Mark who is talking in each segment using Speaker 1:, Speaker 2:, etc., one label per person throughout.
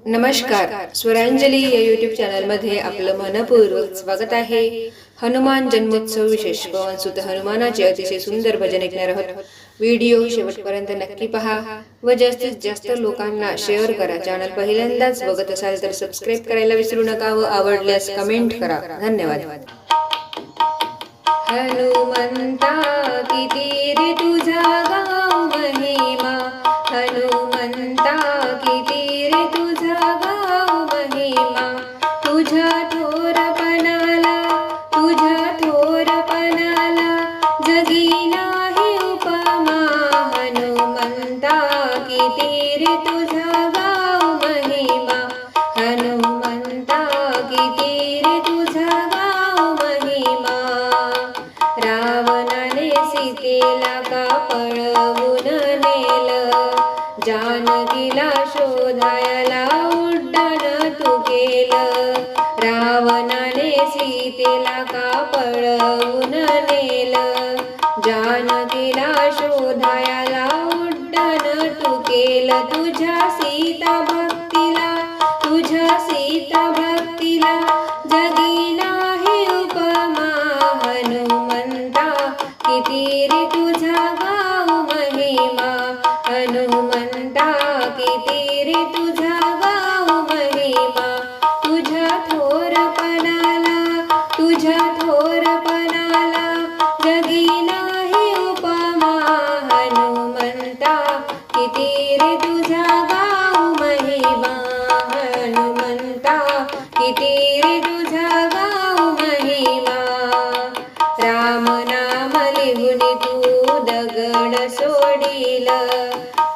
Speaker 1: नमस्कार, स्वरांजली या यूट्यूब चॅनलमध्ये आपलं मनपूर्वक स्वागत आहे. हनुमान जन्मोत्सव विशेष पवनसुत हनुमानाचे अतिशय सुंदर भजन ऐकणार आहोत. व्हिडिओ शेवटपर्यंत नक्की पहा व जास्तीत जास्त लोकांना शेअर करा. चॅनल पहिल्यांदाच बघत असाल तर सबस्क्राईब करायला विसरू नका व आवडल्यास कमेंट करा. धन्यवाद. हनुमंता किती रे तुझा गाव महिमा, हनुमंता किती रे तुझा गाव महिमा. तुझ्या थोरपणाला जगी नाही उपमा. हनुमंता किती रे तुझा गाव महिमा, हनुमंता किती रे तुझा गाव महिमा. रावणाने सीतेला का पळवून नेलं, जानकीला शोधायला उड्डाण तू केलं. रावणाने सीतेला का पळवून नेलं, जानकीला शोधायला उड्डाण तू केलं. तुझ्या सीता भक्तीला जगी नाही उपमा. हनुमंता किती रे तुझा गाव महिमा, हनुमंता किती रे तुझा गाव महिमा. तुझ्या थोरपणाला जगी नाही उपमा. हनुमंता किती रे तुझा गाव महिमा, हनुमंता किती रे तुझा गाव महिमा. राम नाम लिहून तू दगड सोडील,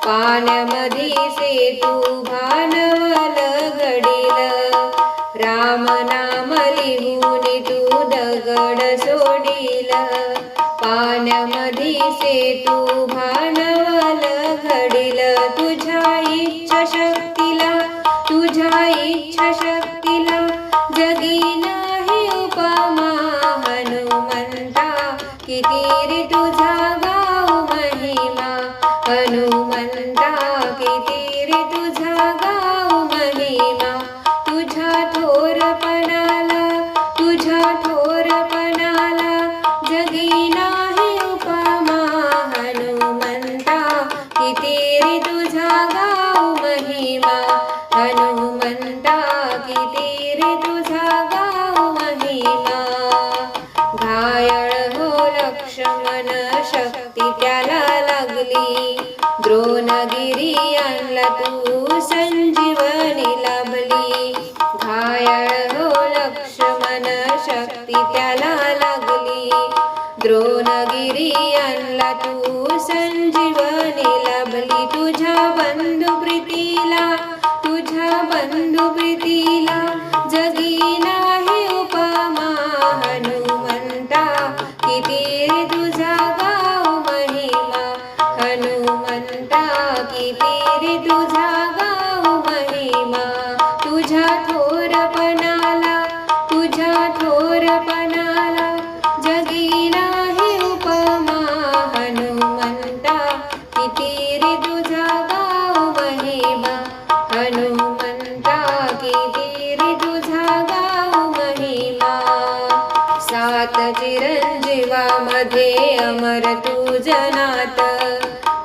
Speaker 1: पाण्यामधी सेतू भानवल घडील. राम नाम लिहून तू दगड सोडील, पाण्यामधी सेतू भानवल घडील. तुझ्या इच्छाशक्तीला जगी नाही उपमा. हनुमंता किती रे तुझा गाव महिमा, हनुमंता किती रे तुझा गाव महिमा. तुझ्या थोरपणाला जगी नाही उपमा. हनुमंता किती रे तुझा गाव महिमा, हनुमंता किती रे तुझा गाव महिमा. घायल हो लक्ष्मण शक्ती त्याला लागली, द्रोणगिरी आणला तू संजीवनी लाभली. घायल हो लक्ष्मण शक्ती त्याला लागली, द्रोणगिरी आणला तू संजीवनी लाभली. तुझ्या बंधु प्रीतीला जगी नाही उपमा. हनुमंता किती रे तुझा गाव महिमा, हनुमंता किती रे तुझा गाव महिमा. तुझ्या थोरपणाला जगी नाही उपमा. हनुमंता किती रे तुझा गाव महिमा, हनुमंता किती रे तुझा गाव महिमा. 7 चिरंजीवामध्ये अमर तुझं नात,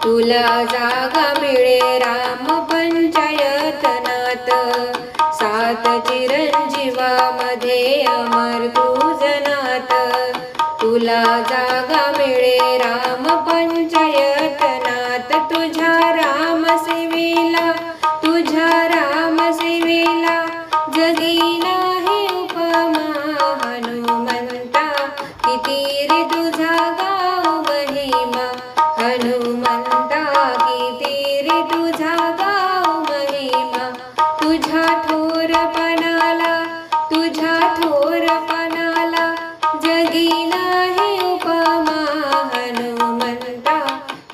Speaker 1: तुला जागा मिळे राम पंचायतनात. 7 चिरंजीवामध्ये अमर तुझं नात, तुला जागा मिळे राम पंचायतनात. तुझ्या रामसेवेला जगी नाही उपमा. हनुमंता किती रे तुझा गाव महिमा, हनुमंता किती रे तुझा गाव महिमा. तुझ्या थोरपणाला जगी नाही उपमा. हनुमंता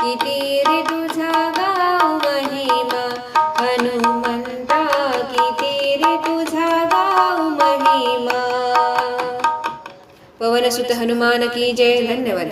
Speaker 1: किती रे तुझा गाव महिमा, हनुमंता किती रे तुझा गाव महिमा. पवनसुत हनुमान की जय. धन्यवाद.